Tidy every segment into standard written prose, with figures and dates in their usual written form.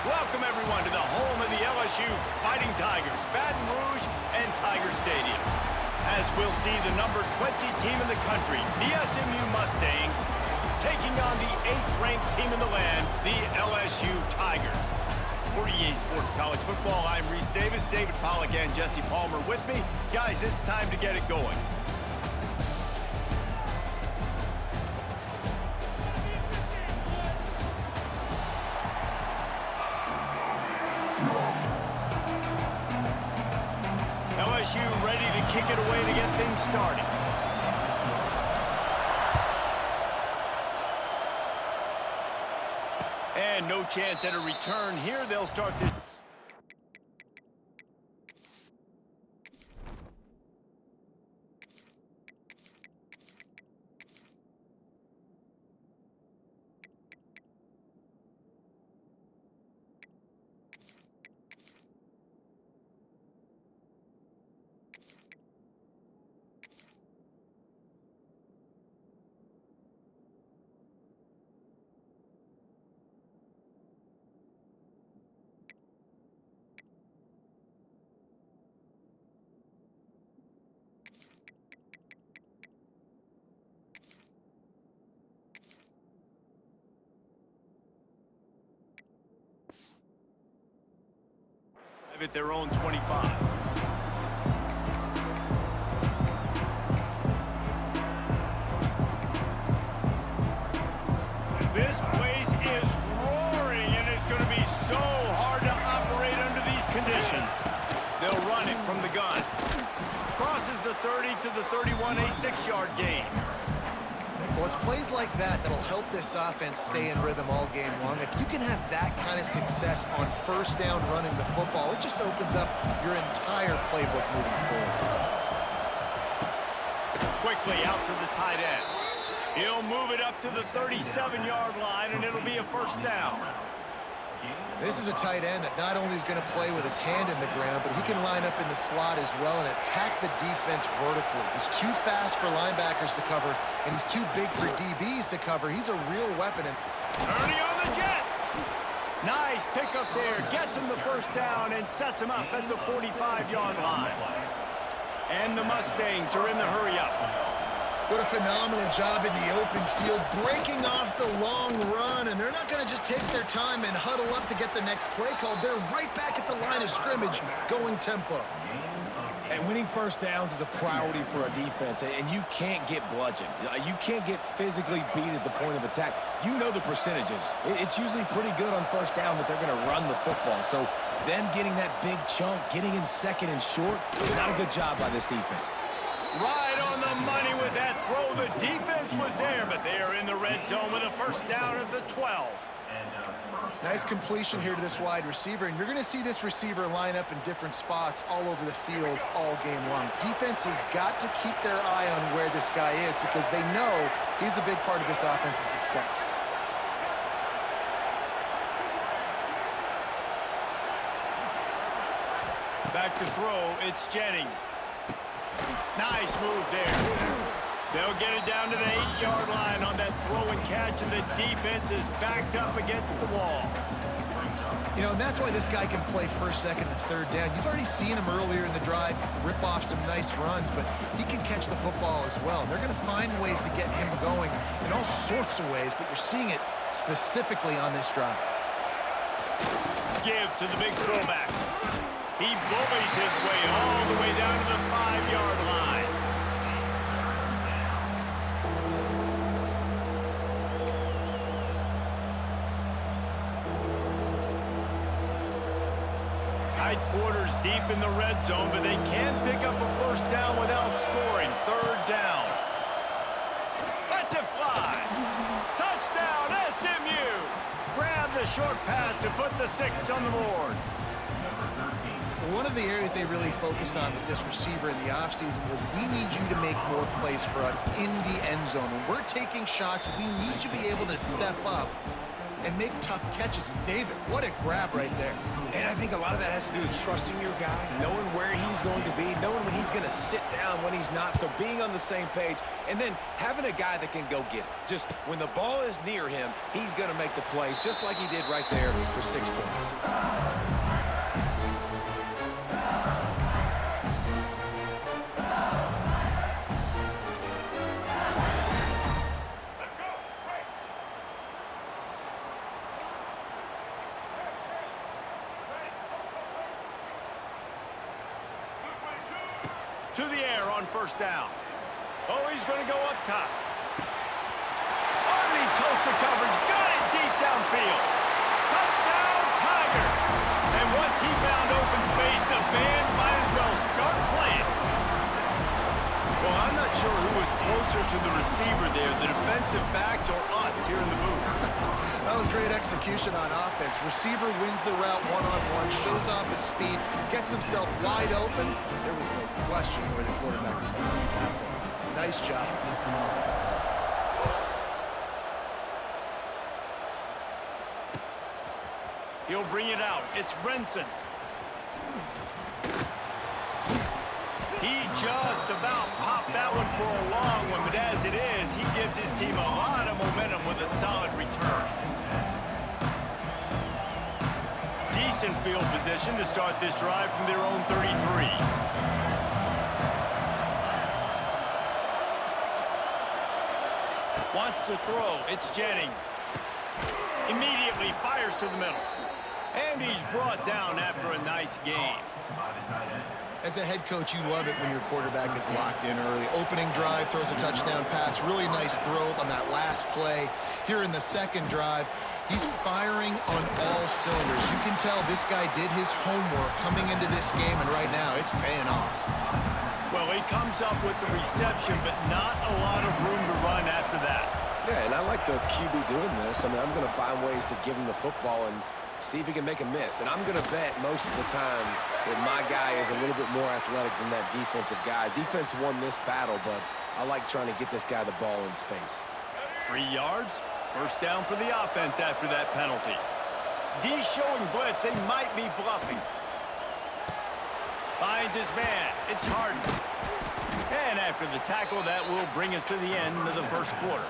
Welcome, everyone, to the home of the LSU Fighting Tigers, Baton Rouge and Tiger Stadium. As we'll see the number 20 team in the country, the SMU Mustangs, taking on the 8th-ranked team in the land, the LSU Tigers. For EA Sports College Football, I'm Reese Davis, David Pollack and Jesse Palmer with me. Guys, it's time to get it going. LSU ready to kick it away to get things started. And no chance at a return here. They'll start this. At their own 25. This place is roaring, and it's going to be so hard to operate under these conditions. They'll run it from the gun. Crosses the 30 to the 31, a 6-yard gain. Well, it's plays like that that'll help this offense stay in rhythm all game long. If you can have that kind of success on first down running the football, it just opens up your entire playbook moving forward. Quickly out to the tight end. He'll move it up to the 37-yard line, and it'll be a first down. This is a tight end that not only is going to play with his hand in the ground, but he can line up in the slot as well and attack the defense vertically. He's too fast for linebackers to cover, and he's too big for DBs to cover. He's a real weapon. Turning on the Jets. Nice pickup there. Gets him the first down and sets him up at the 45-yard line. And the Mustangs are in the hurry-up. What a phenomenal job in the open field, breaking off the long run, and they're not going to just take their time and huddle up to get the next play called. They're right back at the line of scrimmage, going tempo. And winning first downs is a priority for a defense, and you can't get bludgeoned. You can't get physically beat at the point of attack. You know the percentages. It's usually pretty good on first down that they're going to run the football. So them getting that big chunk, getting in second and short, not a good job by this defense. Right on the money with that throw. The defense was there, but they are in the red zone with a first down at the 12. Nice completion here to this wide receiver, and you're going to see this receiver line up in different spots all over the field all game long. Defense has got to keep their eye on where this guy is because they know he's a big part of this offense's success. Back to throw, it's Jennings. Nice move there. They'll get it down to the 8-yard line on that throw and catch, and the defense is backed up against the wall. You know, and that's why this guy can play first, second, and third down. You've already seen him earlier in the drive rip off some nice runs, but he can catch the football as well. They're going to find ways to get him going in all sorts of ways, but you're seeing it specifically on this drive. Give to the big fullback. He bullies his way all the way down to the 5-yard line. Tight quarters deep in the red zone, but they can pick up a first down without scoring. Third down. Lets it fly. Touchdown, SMU. Grab the short pass to put the 6 on the board. One of the areas they really focused on with this receiver in the offseason was we need you to make more plays for us in the end zone. When we're taking shots, we need you to be able to step up and make tough catches. And David, what a grab right there. And I think a lot of that has to do with trusting your guy, knowing where he's going to be, knowing when he's going to sit down, when he's not. So being on the same page, and then having a guy that can go get it. Just when the ball is near him, he's going to make the play, just like he did right there for 6 points. To the air on first down. Oh, he's going to go up top. Underneath toasted coverage. Got it deep downfield. Touchdown, Tigers. And once he found open space, the band might as well start playing. Well, I'm not sure who was closer to the receiver there, the defensive backs or us here in the booth. That was great execution on offense. Receiver wins the route one-on-one, shows off his speed, gets himself wide open. There was no question where the quarterback was going to be that ball. Nice job. He'll bring it out. It's Brinson. He just about popped that one for a long one, but as it is, he gives his team a lot of momentum with a solid return. Decent field position to start this drive from their own 33. Wants to throw. It's Jennings. Immediately fires to the middle. And he's brought down after a nice gain. As a head coach, you love it when your quarterback is locked in early. Opening drive, throws a touchdown pass. Really nice throw on that last play. Here in the second drive, he's firing on all cylinders. You can tell this guy did his homework coming into this game, and right now it's paying off. Well, he comes up with the reception, but not a lot of room to run after that. Yeah, and I like the QB doing this. I mean, I'm going to find ways to give him the football and see if he can make a miss. And I'm going to bet most of the time that my guy is a little bit more athletic than that defensive guy. Defense won this battle, but I like trying to get this guy the ball in space. 3 yards, first down for the offense after that penalty. D showing blitz, they might be bluffing. Finds his man, it's Harden. And after the tackle, that will bring us to the end of the first quarter.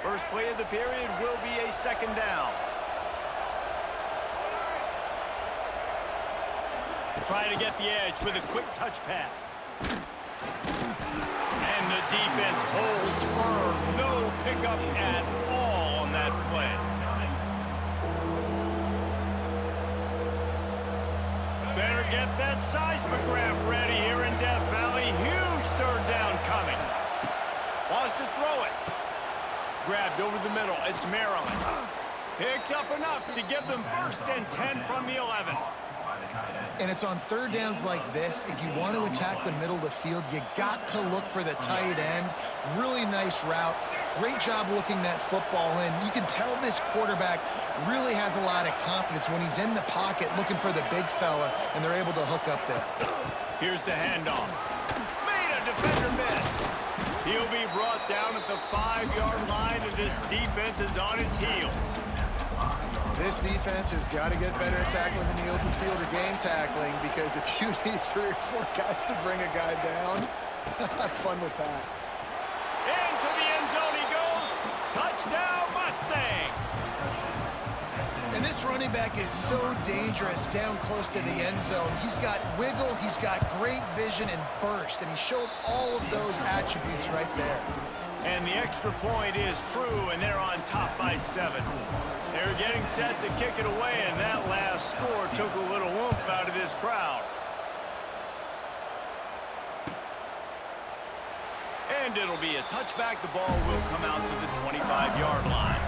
First play of the period will be a second down. Trying to get the edge with a quick touch pass. And the defense holds firm. No pickup at all on that play. Better get that seismograph ready here in Death Valley. Huge third down coming. Wants to throw it. Grabbed over the middle. It's Maryland. Picks up enough to give them first and 10 from the 11. And it's on third downs like this. If you want to attack the middle of the field, you got to look for the tight end. Really nice route. Great job looking that football in. You can tell this quarterback really has a lot of confidence when he's in the pocket looking for the big fella, and they're able to hook up there. Here's the handoff. Made a defender miss. He'll be brought down at the 5-yard line, and this defense is on its heels. This defense has got to get better at tackling in the open field or game tackling, because if you need 3 or 4 guys to bring a guy down, have fun with that. Into the end zone he goes. Touchdown, Mustangs. And this running back is so dangerous down close to the end zone. He's got wiggle, he's got great vision and burst, and he showed all of those attributes right there. And the extra point is true, and they're on top by 7. They're getting set to kick it away, and that last score took a little oomph out of this crowd. And it'll be a touchback. The ball will come out to the 25-yard line.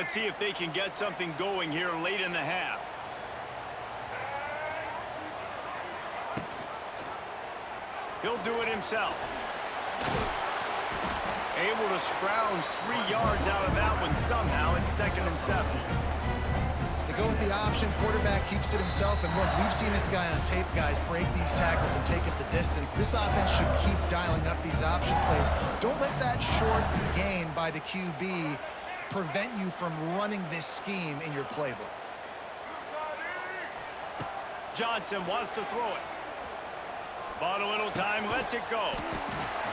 Let's see if they can get something going here late in the half. He'll do it himself. Able to scrounge 3 yards out of that one somehow. It's 2nd and 7. They go with the option. Quarterback keeps it himself. And look, we've seen this guy on tape, guys, break these tackles and take it the distance. This offense should keep dialing up these option plays. Don't let that short gain by the QB prevent you from running this scheme in your playbook. Johnson wants to throw it. Bought a little time, lets it go.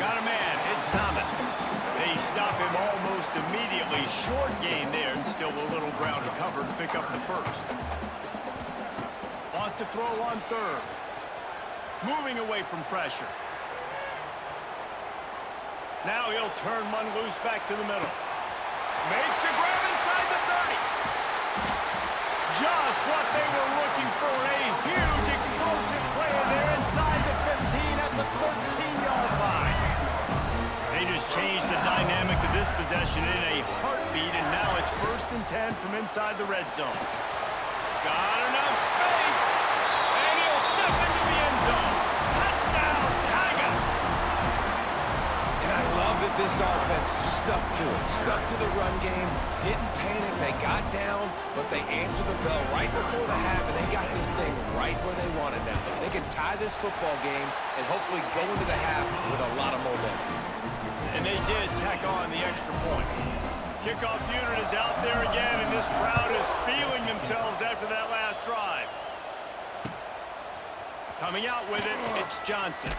Got a man, it's Thomas. They stop him almost immediately. Short gain there, and still a little ground to cover to pick up the first. Wants to throw on 3rd. Moving away from pressure. Now he'll turn one loose back to the middle. Makes the grab inside the 30. Just what they were looking for. A huge explosive play in there inside the 15 at the 13-yard line. They just changed the dynamic of this possession in a heartbeat, and now it's 1st and 10 from inside the red zone. Got enough space, and he'll step into the end zone. Touchdown, Tigers! And I love that this offense stuck to it, stuck to the run game, didn't panic. They got down, but they answered the bell right before the half, and they got this thing right where they wanted now. They can tie this football game and hopefully go into the half with a lot of momentum. And they did tack on the extra point. Kickoff unit is out there again, and this crowd is feeling themselves after that last drive. Coming out with it, it's Johnson.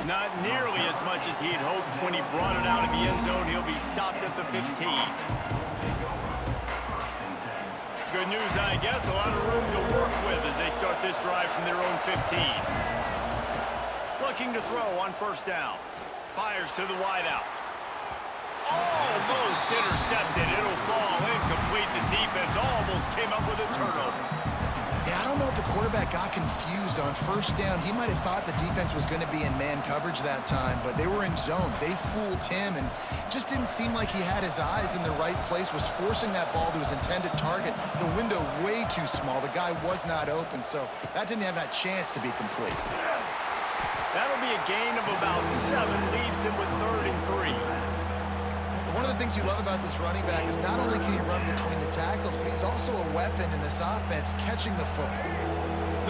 Not nearly as much as he had hoped when he brought it out of the end zone. He'll be stopped at the 15. Good news, I guess. A lot of room to work with as they start this drive from their own 15. Looking to throw on 1st down. Fires to the wideout. Almost intercepted. It'll fall incomplete. The defense almost came up with a turnover. Yeah, I don't know if the quarterback got confused on 1st down. He might have thought the defense was going to be in man coverage that time, but they were in zone. They fooled him, and just didn't seem like he had his eyes in the right place, was forcing that ball to his intended target. The window way too small. The guy was not open, so that didn't have that chance to be complete. That'll be a gain of about 7, leaves him with 3rd and 3. One of the things you love about this running back is not only can he run between the tackles, but he's also a weapon in this offense catching the football.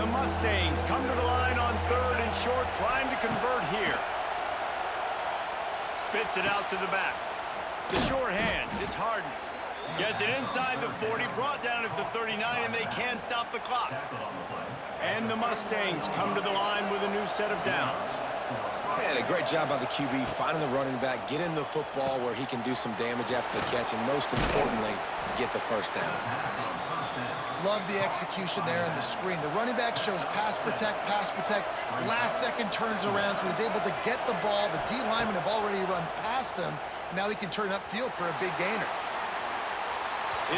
The Mustangs come to the line on 3rd and short, trying to convert here. Spits it out to the back. The short hands, it's Harden. Gets it inside the 40, brought down at the 39, and they can stop the clock. And the Mustangs come to the line with a new set of downs. Man, a great job by the QB, finding the running back, getting the football where he can do some damage after the catch, and most importantly, get the 1st down. Love the execution there on the screen. The running back shows pass protect, last second turns around, so he's able to get the ball. The D linemen have already run past him, and now he can turn upfield for a big gainer.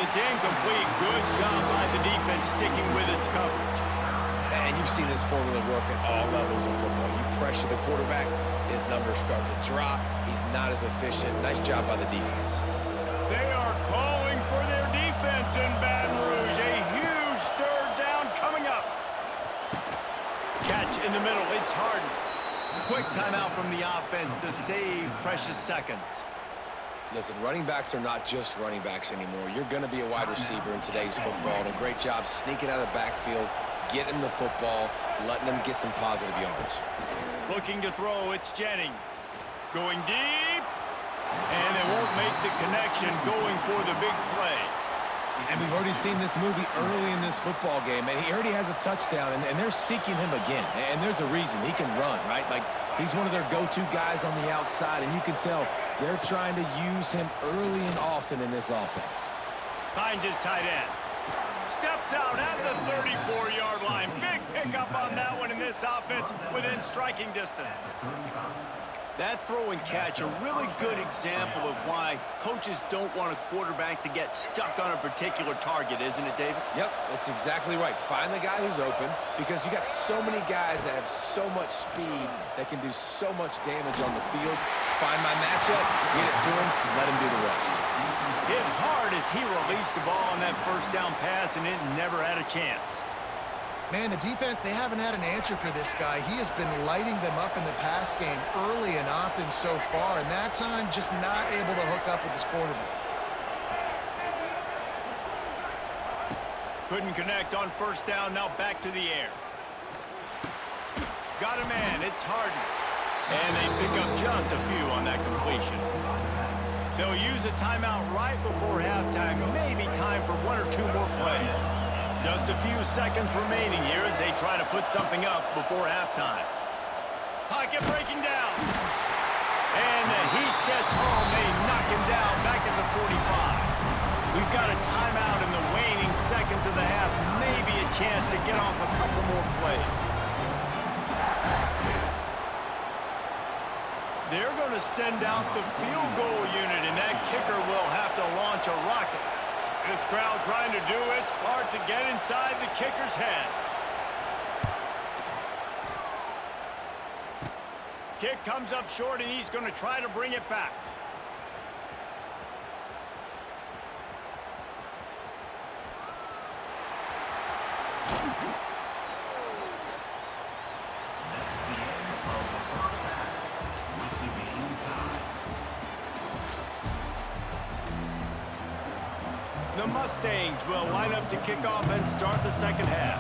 It's incomplete. Good job by the defense sticking with its coverage. And you've seen this formula work at all levels of football. You pressure the quarterback, his numbers start to drop. He's not as efficient. Nice job by the defense. They are calling for their defense in Baton Rouge. A huge 3rd down coming up. Catch in the middle. It's Harden. Quick timeout from the offense to save precious seconds. Listen, running backs are not just running backs anymore. You're going to be a wide receiver in today's football. And a great job sneaking out of the backfield, getting the football, letting them get some positive yards. Looking to throw, it's Jennings. Going deep. And they won't make the connection, going for the big play. And we've already seen this movie early in this football game, and he already has a touchdown, and they're seeking him again. And there's a reason. He can run, right? Like, he's one of their go-to guys on the outside, and you can tell they're trying to use him early and often in this offense. Finds his tight end. Steps out at the 34-yard line. Big pickup on that one in this offense within striking distance. That throw and catch, a really good example of why coaches don't want a quarterback to get stuck on a particular target, isn't it, David? Yep, that's exactly right. Find the guy who's open, because you got so many guys that have so much speed that can do so much damage on the field. Find my matchup, get it to him, let him do the rest. Hit hard as he released the ball on that first down pass, and it never had a chance. Man, the defense, they haven't had an answer for this guy. He has been lighting them up in the pass game early and often so far, and that time just not able to hook up with his quarterback. Couldn't connect on first down, now back to the air. Got a man, it's Harden. And they pick up just a few on that completion. They'll use a timeout right before halftime, maybe time for one or two more plays. Just a few seconds remaining here as they try to put something up before halftime. Pocket breaking down. And the Heat gets home. They knock him down back at the 45. We've got a timeout in the waning seconds of the half. Maybe a chance to get off a couple more plays. They're going to send out the field goal unit, and that kicker will have to launch a rocket. This crowd trying to do its part to get inside the kicker's head. Kick comes up short, and he's going to try to bring it back. The Mustangs will line up to kick off and start the second half.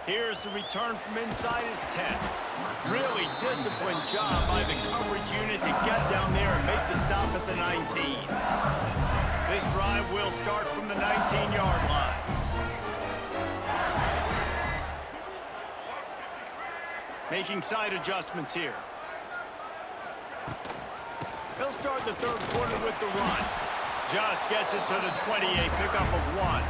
Here's the return from inside his 10. Really disciplined job by the coverage unit to get down there and make the stop at the 19. This drive will start from the 19-yard line. Making side adjustments here. He'll start the third quarter with the run. Just gets it to the 28, pickup of 1.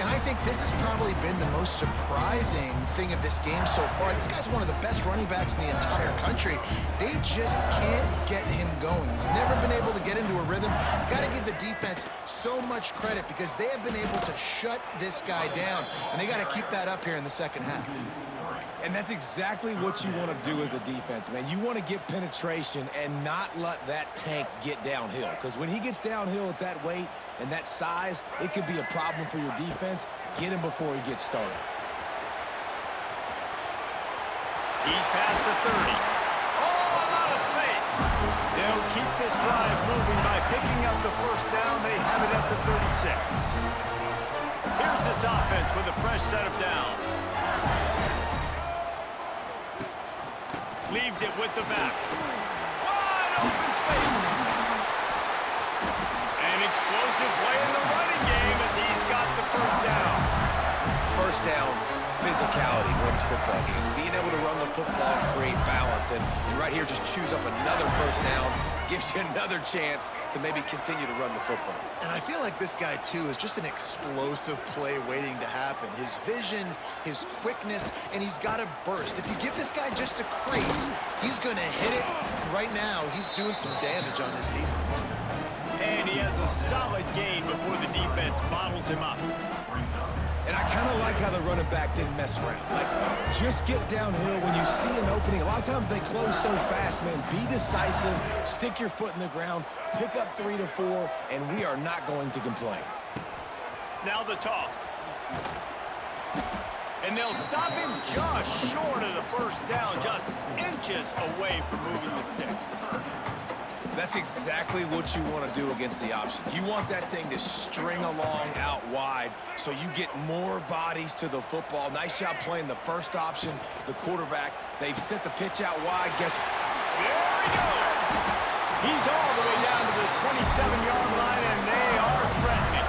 And I think this has probably been the most surprising thing of this game so far. This guy's one of the best running backs in the entire country. They just can't get him going. He's never been able to get into a rhythm. You got to give the defense so much credit because they have been able to shut this guy down, and they got to keep that up here in the second half. And that's exactly what you want to do as a defense, man. You want to get penetration and not let that tank get downhill. Because when he gets downhill at that weight and that size, it could be a problem for your defense. Get him before he gets started. He's past the 30. Oh, a lot of space. They'll keep this drive moving by picking up the first down. They have it at the 36. Here's this offense with a fresh set of downs. Leaves it with the back. Wide open spaces. An explosive play in the running game as he's got the first down. First down, physicality wins football games. Being able to run the football and create balance. And right here, just choose up another first down. Gives you another chance to maybe continue to run the football. And I feel like this guy, too, is just an explosive play waiting to happen. His vision, his quickness, and he's got a burst. If you give this guy just a crease, he's going to hit it. Right now, he's doing some damage on this defense. And he has a solid gain before the defense bottles him up. And I kind of like how the running back didn't mess around. Like, just get downhill when you see an opening. A lot of times they close so fast, man. Be decisive, stick your foot in the ground, pick up 3 to 4, and we are not going to complain. Now the toss. And they'll stop him just short of the first down, just inches away from moving the sticks. That's exactly what you want to do against the option. You want that thing to string along out wide so you get more bodies to the football. Nice job playing the first option, the quarterback. They've sent the pitch out wide. Guess there he goes. He's all the way down to the 27-yard line, and they are threatening.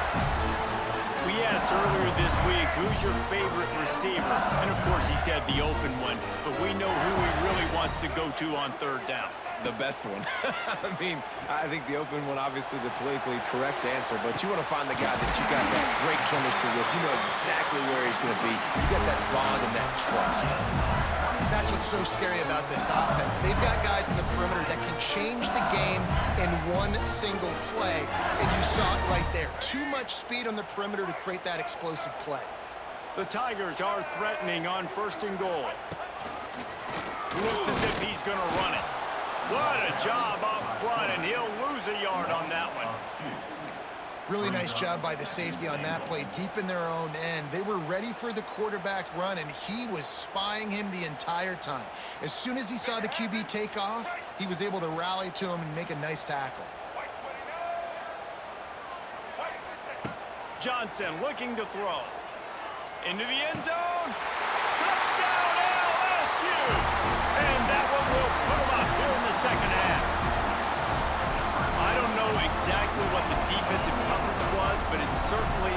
We asked earlier this week, who's your favorite receiver? And, of course, he said the open one, but we know who he really wants to go to on third down. the best one. I mean, I think the open one, obviously the politically correct answer, but you want to find the guy that you got that great chemistry with. You know exactly where he's going to be. You got that bond and that trust. That's what's so scary about this offense. They've got guys in the perimeter that can change the game in one single play, and you saw it right there. Too much speed on the perimeter to create that explosive play. The Tigers are threatening on 1st and goal. Looks as if he's going to run it. What a job up front, and he'll lose a yard on that one. Really nice job by the safety on that play, deep in their own end. They were ready for the quarterback run, and he was spying him the entire time. As soon as he saw the QB take off, he was able to rally to him and make a nice tackle. Johnson looking to throw. Into the end zone. Touchdown, LSU! And that one will put them up here in the second half. I don't know exactly what the defensive coverage was, but it certainly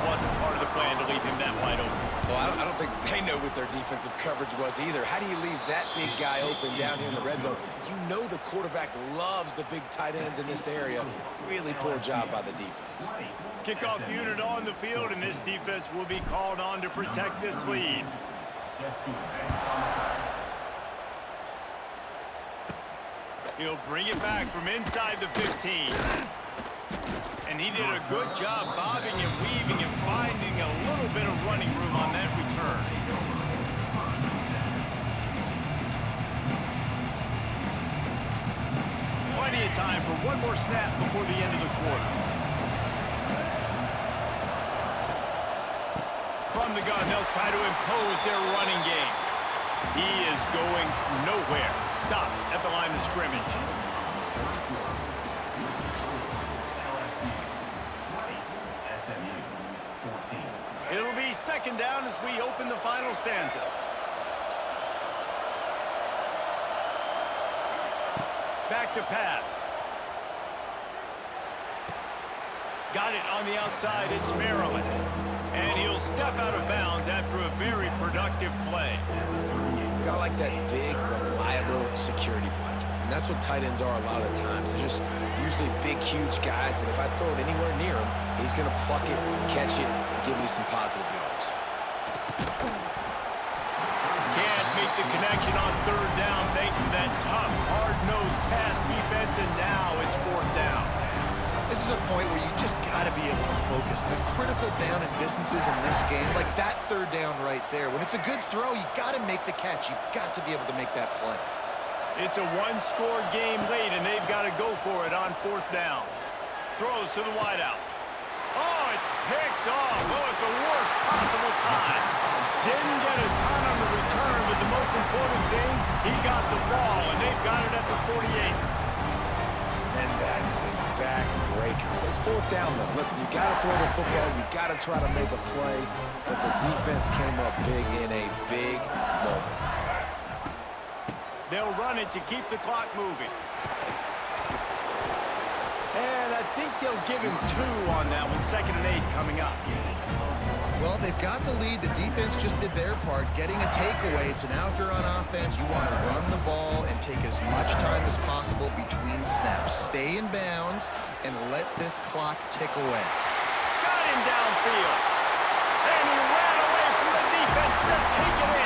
wasn't part of the plan to leave him that wide open. Well, I don't think they know what their defensive coverage was either. How do you leave that big guy open down here in the red zone? You know the quarterback loves the big tight ends in this area. Really poor job by the defense. Kickoff unit on the field, and this defense will be called on to protect this lead. He'll bring it back from inside the 15. And he did a good job bobbing and weaving and finding a little bit of running room on that return. Plenty of time for one more snap before the end of the quarter. From the gun, they'll try to impose their running game. He is going nowhere. Stop at the line of scrimmage. It'll be second down as we open the final stanza. Back to pass. Got it on the outside. It's Maryland. And he'll step out of bounds after a very productive play. Got like that big, reliable security blanket. And that's what tight ends are a lot of the times. They're just usually big, huge guys that if I throw it anywhere near him, he's going to pluck it, catch it, and give me some positive yards. Can't make the connection on third down thanks to that tough, hard-nosed pass defense, and now it's fourth down. This is a point where you just got to be able to focus. The critical down and distances in this game, like that third down right there. When it's a good throw, you got to make the catch. You've got to be able to make that play. It's a one-score game late, and they've got to go for it on fourth down. Throws to the wideout. Oh, it's picked off. Oh, at the worst possible time. Didn't get a ton on the return, but the most important thing, he got the ball, and they've got it at the 48. And that's a backbreaker. It's fourth down, though. Listen, you got to throw the football. You got to try to make a play. But the defense came up big in a big moment. They'll run it to keep the clock moving. And I think they'll give him 2 on that one. 2nd and 8 coming up. Well, they've got the lead. The defense just did their part, getting a takeaway. So now if you're on offense, you want to run the ball and take as much time as possible between snaps. Stay in bounds and let this clock tick away. Got him downfield. And he ran away from the defense to take it in.